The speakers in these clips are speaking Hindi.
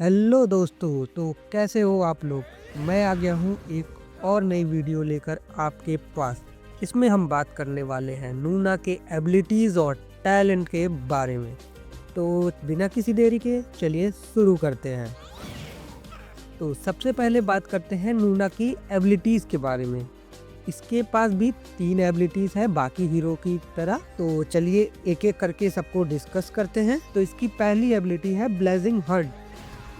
हेलो दोस्तों, तो कैसे हो आप लोग। मैं आ गया हूँ एक और नई वीडियो लेकर आपके पास। इसमें हम बात करने वाले हैं नूना के एबिलिटीज़ और टैलेंट के बारे में। तो बिना किसी देरी के चलिए शुरू करते हैं। तो सबसे पहले बात करते हैं नूना की एबिलिटीज़ के बारे में। इसके पास भी 3 एबिलिटीज़ है बाकी हीरो की तरह। तो चलिए एक एक करके सबको डिस्कस करते हैं। तो इसकी पहली एबिलिटी है ब्लेजिंग हर्ड।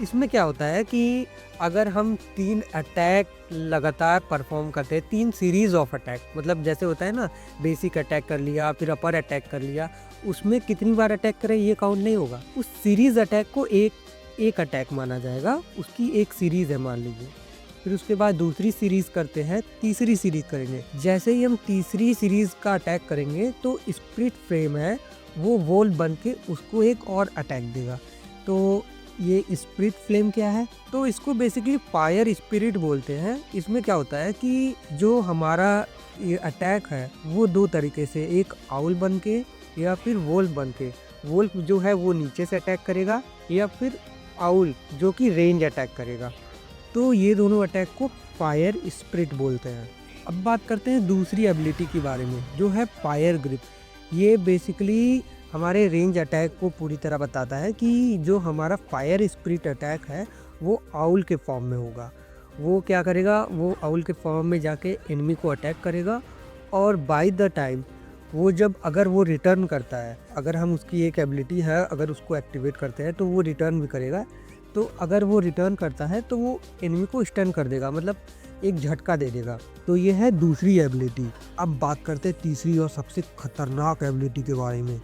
इसमें क्या होता है कि अगर हम 3 अटैक लगातार परफॉर्म करते हैं, 3 सीरीज ऑफ अटैक, मतलब जैसे होता है ना, बेसिक अटैक कर लिया फिर अपर अटैक कर लिया, उसमें कितनी बार अटैक करें ये काउंट नहीं होगा। उस सीरीज अटैक को एक अटैक माना जाएगा, उसकी एक सीरीज है मान लीजिए। फिर उसके बाद दूसरी सीरीज करते हैं, तीसरी सीरीज करेंगे। जैसे ही हम तीसरी सीरीज का अटैक करेंगे तो स्प्लिट फ्लेम है वो वॉल बन के उसको एक और अटैक देगा। तो ये स्पिरिट फ्लेम क्या है, तो इसको बेसिकली फायर स्पिरिट बोलते हैं। इसमें क्या होता है कि जो हमारा ये अटैक है वो 2 तरीके से, एक आउल बन के या फिर वोल्फ बन के। वोल्फ जो है वो नीचे से अटैक करेगा या फिर आउल जो कि रेंज अटैक करेगा। तो ये दोनों अटैक को फायर स्पिरिट बोलते हैं। अब बात करते हैं दूसरी एबिलिटी के बारे में जो है फायर ग्रिप। ये बेसिकली हमारे रेंज अटैक को पूरी तरह बताता है कि जो हमारा फायर स्पिरिट अटैक है वो आउल के फॉर्म में होगा। वो क्या करेगा, वो आउल के फॉर्म में जाके एनिमी को अटैक करेगा और बाय द टाइम वो जब अगर वो रिटर्न करता है, अगर हम उसकी एक एबिलिटी है अगर उसको एक्टिवेट करते हैं तो वो रिटर्न भी करेगा। तो अगर वो रिटर्न करता है तो वो एनिमी को स्टन कर देगा, मतलब एक झटका दे देगा। तो ये है दूसरी एबिलिटी। अब बात करते हैं तीसरी और सबसे खतरनाक एबिलिटी के बारे में।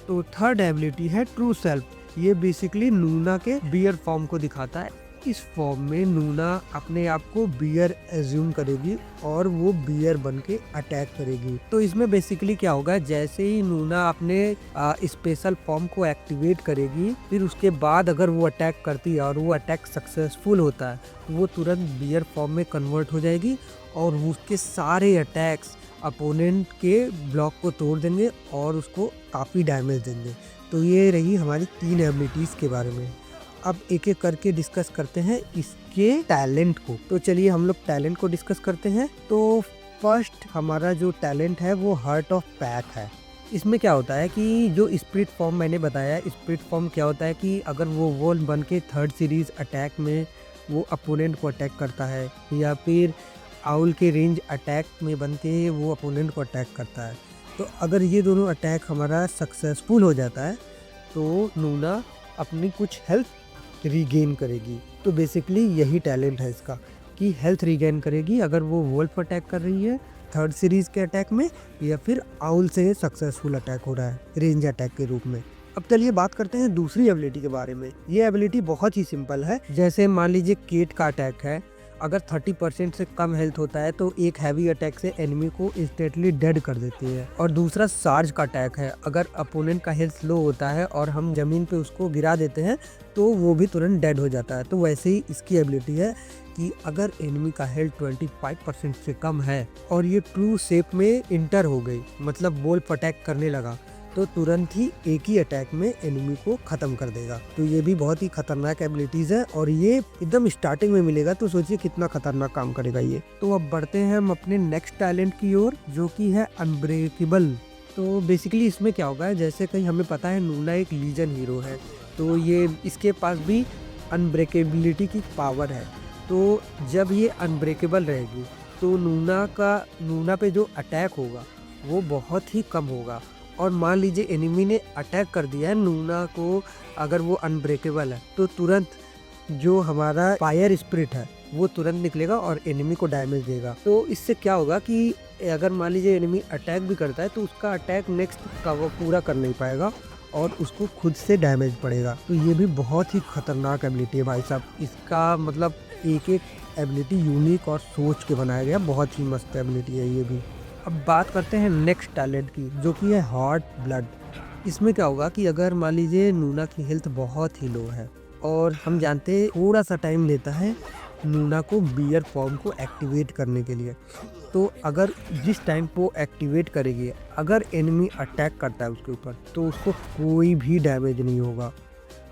तो थर्ड एबिलिटी है ट्रू सेल्फ। ये बेसिकली नूना के बियर फॉर्म को दिखाता है। इस फॉर्म में नूना अपने आप को बियर एज्यूम करेगी और वो बियर बन के अटैक करेगी। तो इसमें बेसिकली क्या होगा, जैसे ही नूना अपने स्पेशल फॉर्म को एक्टिवेट करेगी, फिर उसके बाद अगर वो अटैक करती है और वो अटैक सक्सेसफुल होता है तो वो तुरंत बियर फॉर्म में कन्वर्ट हो जाएगी और उसके सारे अटैक्स अपोनेंट के ब्लॉक को तोड़ देंगे और उसको काफ़ी डैमेज देंगे। तो ये रही हमारी 3 एबिलिटीज़ के बारे में। अब एक एक करके डिस्कस करते हैं इसके टैलेंट को। तो चलिए हम लोग टैलेंट को डिस्कस करते हैं। तो फर्स्ट हमारा जो टैलेंट है वो हार्ट ऑफ पैक है। इसमें क्या होता है कि जो स्पिरिट फॉर्म मैंने बताया, स्पिरिट फॉर्म क्या होता है कि अगर वो वॉल बन के थर्ड सीरीज अटैक में वो अपोनेंट को अटैक करता है या फिर आउल के रेंज अटैक में बन के वो अपोनेंट को अटैक करता है, तो अगर ये दोनों अटैक हमारा सक्सेसफुल हो जाता है तो नूना अपनी कुछ हेल्थ रीगेन करेगी। तो बेसिकली यही टैलेंट है इसका कि हेल्थ रीगेन करेगी अगर वो वोल्फ अटैक कर रही है थर्ड सीरीज के अटैक में या फिर आउल से सक्सेसफुल अटैक हो रहा है रेंज अटैक के रूप में। अब चलिए बात करते हैं दूसरी एबिलिटी के बारे में। ये एबिलिटी बहुत ही सिंपल है। जैसे मान लीजिए केट का अटैक है, अगर 30% से कम हेल्थ होता है तो एक हैवी अटैक से एनिमी को इंस्टेंटली डेड कर देती है। और दूसरा सार्ज का अटैक है, अगर अपोनेंट का हेल्थ लो होता है और हम जमीन पे उसको गिरा देते हैं तो वो भी तुरंत डेड हो जाता है। तो वैसे ही इसकी एबिलिटी है कि अगर एनिमी का हेल्थ 25% से कम है और ये ट्रू शेप में इंटर हो गई, मतलब वोल्फ अटैक करने लगा, तो तुरंत ही एक ही अटैक में एनिमी को खत्म कर देगा। तो ये भी बहुत ही खतरनाक एबिलिटीज है और ये एकदम स्टार्टिंग में मिलेगा, तो सोचिए कितना खतरनाक काम करेगा ये। तो अब बढ़ते हैं हम अपने नेक्स्ट टैलेंट की ओर जो कि है अनब्रेकेबल। तो बेसिकली इसमें क्या होगा, जैसे कहीं हमें पता है नूना एक लीजन हीरो है, तो ये इसके पास भी अनब्रेकेबिलिटी की पावर है। तो जब ये अनब्रेकेबल रहेगी तो नूना पे जो अटैक होगा वो बहुत ही कम होगा। और मान लीजिए एनिमी ने अटैक कर दिया है नूना को, अगर वो अनब्रेकेबल है तो तुरंत जो हमारा फायर स्पिरिट है वो तुरंत निकलेगा और एनिमी को डैमेज देगा। तो इससे क्या होगा कि अगर मान लीजिए एनिमी अटैक भी करता है तो उसका अटैक नेक्स्ट का वो पूरा कर नहीं पाएगा और उसको खुद से डैमेज पड़ेगा। तो ये भी बहुत ही खतरनाक एबिलिटी है भाई साहब। इसका मतलब एक एक एबिलिटी यूनिक और सोच के बनाया गया, बहुत ही मस्त एबिलिटी है ये भी। अब बात करते हैं नेक्स्ट टैलेंट की जो कि है हॉट ब्लड। इसमें क्या होगा कि अगर मान लीजिए नूना की हेल्थ बहुत ही लो है और हम जानते हैं थोड़ा सा टाइम लेता है नूना को बियर फॉर्म को एक्टिवेट करने के लिए, तो अगर जिस टाइम वो एक्टिवेट करेगी अगर एनिमी अटैक करता है उसके ऊपर तो उसको कोई भी डैमेज नहीं होगा।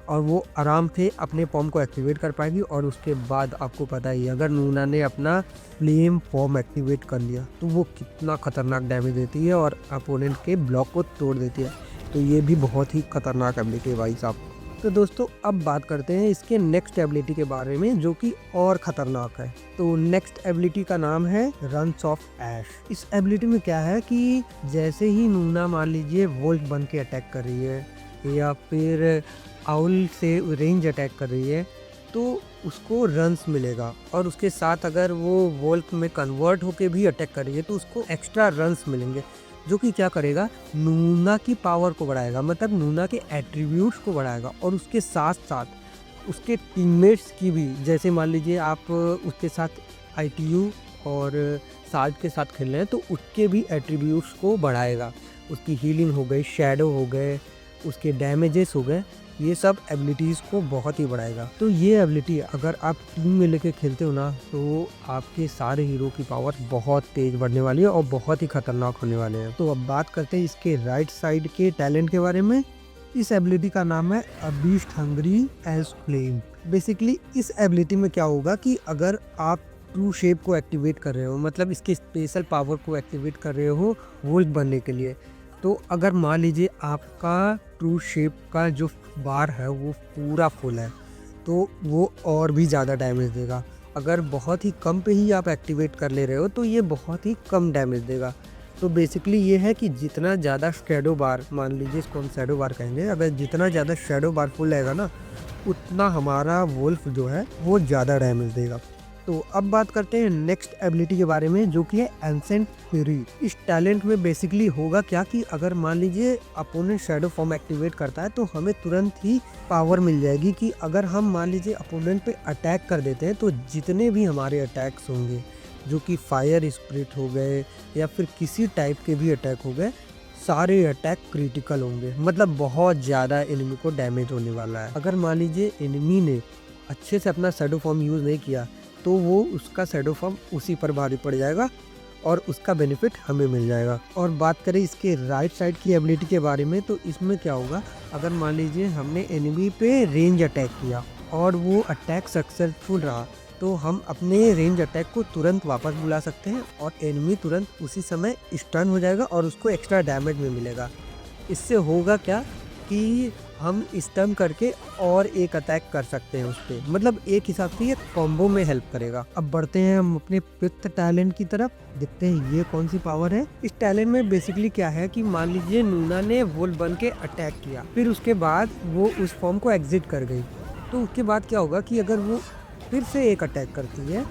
और वो आराम से अपने फॉर्म को एक्टिवेट कर पाएगी। और उसके बाद आपको पता ही है, अगर नूना ने अपना फ्लेम फॉर्म एक्टिवेट कर लिया तो वो कितना खतरनाक डैमेज देती है और अपोनेंट के ब्लॉक को तोड़ देती है। तो ये भी बहुत ही खतरनाक एबिलिटी है भाई साहब। तो दोस्तों अब बात करते हैं इसके नेक्स्ट एबिलिटी के बारे में, जो कि और ख़तरनाक है। तो नेक्स्ट एबिलिटी का नाम है रन्स ऑफ ऐश। इस एबिलिटी में क्या है कि जैसे ही नूना मान लीजिए वोल्ट बन के अटैक कर रही है या फिर आउल से रेंज अटैक कर रही है, तो उसको रन्स मिलेगा। और उसके साथ अगर वो वोल्ट में कन्वर्ट होके भी अटैक कर रही है तो उसको एक्स्ट्रा रन्स मिलेंगे, जो कि क्या करेगा, नूना की पावर को बढ़ाएगा, मतलब नूना के एट्रीब्यूट्स को बढ़ाएगा। और उसके साथ साथ उसके टीममेट्स की भी, जैसे मान लीजिए आप उसके साथ ITU और साज के साथ खेल रहे हैं तो उसके भी एट्रीब्यूट्स को बढ़ाएगा। उसकी हीलिंग हो गई, शैडो हो गए, उसके डैमेजेस हो गए, ये सब एबिलिटीज़ को बहुत ही बढ़ाएगा। तो ये एबिलिटी अगर आप टीम में लेके खेलते हो ना, तो आपके सारे हीरो की पावर बहुत तेज़ बढ़ने वाली है और बहुत ही खतरनाक होने वाले हैं। तो अब बात करते हैं इसके राइट साइड के टैलेंट के बारे में। इस एबिलिटी का नाम है a beast hungry as flame. Basically इस एबिलिटी में क्या होगा कि अगर आप ट्रू शेप को एक्टिवेट कर रहे हो, मतलब इसके स्पेशल पावर को एक्टिवेट कर रहे हो वोल्ट बनने के लिए, तो अगर मान लीजिए आपका ट्रू शेप का जो बार है वो पूरा फुल है तो वो और भी ज़्यादा डैमेज देगा। अगर बहुत ही कम पे ही आप एक्टिवेट कर ले रहे हो तो ये बहुत ही कम डैमेज देगा। तो बेसिकली ये है कि जितना ज़्यादा शैडो बार, मान लीजिए इसको हम शैडो बार कहेंगे, अगर जितना ज़्यादा शैडो बार फुल रहेगा ना, उतना हमारा वुल्फ जो है वो ज़्यादा डैमेज देगा। तो अब बात करते हैं नेक्स्ट एबिलिटी के बारे में, जो कि है एंसेंट फ्यूरी। इस टैलेंट में बेसिकली होगा क्या कि अगर मान लीजिए अपोनेंट शैडो फॉर्म एक्टिवेट करता है तो हमें तुरंत ही पावर मिल जाएगी कि अगर हम मान लीजिए अपोनेंट पे अटैक कर देते हैं तो जितने भी हमारे अटैक्स होंगे, जो कि फायर स्पिरिट हो गए या फिर किसी टाइप के भी अटैक हो गए, सारे अटैक क्रिटिकल होंगे, मतलब बहुत ज़्यादा एनिमी को डैमेज होने वाला है। अगर मान लीजिए एनिमी ने अच्छे से अपना शैडो फॉर्म यूज़ नहीं किया तो वो उसका शैडो फॉर्म उसी पर भारी पड़ जाएगा और उसका बेनिफिट हमें मिल जाएगा। और बात करें इसके राइट साइड की एबिलिटी के बारे में, तो इसमें क्या होगा, अगर मान लीजिए हमने एनिमी पे रेंज अटैक किया और वो अटैक सक्सेसफुल रहा, तो हम अपने रेंज अटैक को तुरंत वापस बुला सकते हैं और एनिमी तुरंत उसी समय स्टन हो जाएगा और उसको एक्स्ट्रा डैमेज में मिलेगा। इससे होगा क्या कि हम स्टन करके और एक अटैक कर सकते हैं उस पर, मतलब एक हिसाब से ये कॉम्बो में हेल्प करेगा। अब बढ़ते हैं हम अपने फिफ्थ टैलेंट की तरफ, देखते हैं ये कौन सी पावर है। इस टैलेंट में बेसिकली क्या है कि मान लीजिए नूना ने वोल्ट बन के अटैक किया, फिर उसके बाद वो उस फॉर्म को एग्जिट कर गई, तो उसके बाद क्या होगा कि अगर वो फिर से एक अटैक करती है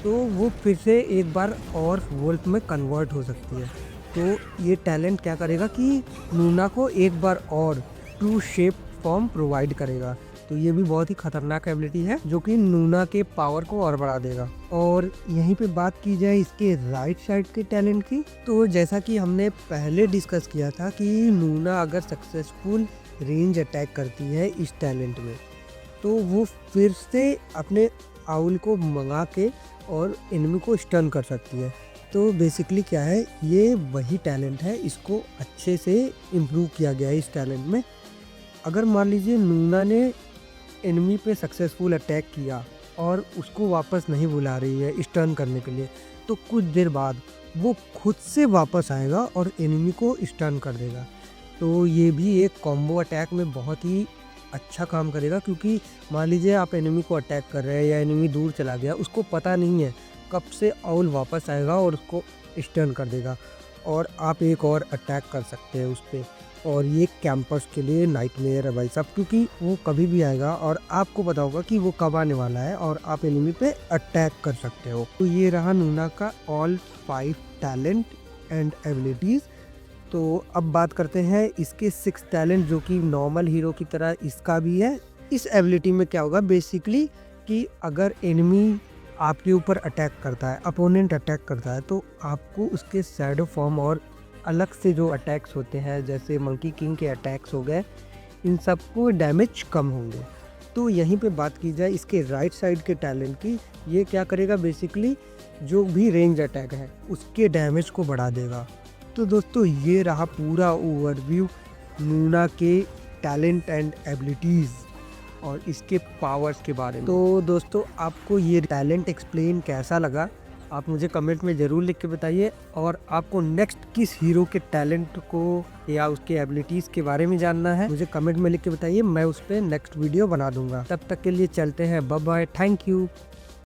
तो वो फिर से एक बार और वोल्ट में कन्वर्ट हो सकती है। तो ये टैलेंट क्या करेगा कि नूना को एक बार और ट्रू शेप फॉर्म प्रोवाइड करेगा। तो ये भी बहुत ही खतरनाक एबिलिटी है जो कि नूना के पावर को और बढ़ा देगा। और यहीं पे बात की जाए इसके राइट साइड के टैलेंट की, तो जैसा कि हमने पहले डिस्कस किया था कि नूना अगर सक्सेसफुल रेंज अटैक करती है इस टैलेंट में, तो वो फिर से अपने आउल को मंगा के और एनिमी को स्टन कर सकती है। तो बेसिकली क्या है, ये वही टैलेंट है, इसको अच्छे से इम्प्रूव किया गया है इस टैलेंट में। अगर मान लीजिए नूना ने एनिमी पे सक्सेसफुल अटैक किया और उसको वापस नहीं बुला रही है स्टन करने के लिए, तो कुछ देर बाद वो खुद से वापस आएगा और एनिमी को स्टन कर देगा। तो ये भी एक कॉम्बो अटैक में बहुत ही अच्छा काम करेगा, क्योंकि मान लीजिए आप एनिमी को अटैक कर रहे हैं या एनिमी दूर चला गया, उसको पता नहीं है कब से आउल वापस आएगा और उसको स्टन कर देगा और आप एक और अटैक कर सकते हैं उस पर। और ये कैंपर्स के लिए नाइटमेयर है भाई साहब, क्योंकि वो कभी भी आएगा और आपको पता होगा कि वो कब आने वाला है और आप एनिमी पे अटैक कर सकते हो। तो ये रहा नूना का ऑल 5 टैलेंट एंड एबिलिटीज़। तो अब बात करते हैं इसके 6 टैलेंट, जो कि नॉर्मल हीरो की तरह इसका भी है। इस एबिलिटी में क्या होगा बेसिकली कि अगर एनिमी आपके ऊपर अटैक करता है, अपोनेंट अटैक करता है, तो आपको उसके शैडो फॉर्म और अलग से जो अटैक्स होते हैं जैसे मंकी किंग के अटैक्स हो गए, इन सबको डैमेज कम होंगे। तो यहीं पे बात की जाए इसके राइट साइड के टैलेंट की, ये क्या करेगा बेसिकली जो भी रेंज अटैक है उसके डैमेज को बढ़ा देगा। तो दोस्तों ये रहा पूरा ओवरव्यू नूना के टैलेंट एंड एबिलिटीज़। और इसके पावर्स के बारे में। तो दोस्तों आपको ये टैलेंट एक्सप्लेन कैसा लगा आप मुझे कमेंट में ज़रूर लिख के बताइए, और आपको नेक्स्ट किस हीरो के टैलेंट को या उसके एबिलिटीज़ के बारे में जानना है मुझे कमेंट में लिख के बताइए, मैं उस पर नेक्स्ट वीडियो बना दूंगा। तब तक के लिए चलते हैं, बाय बाय, थैंक यू।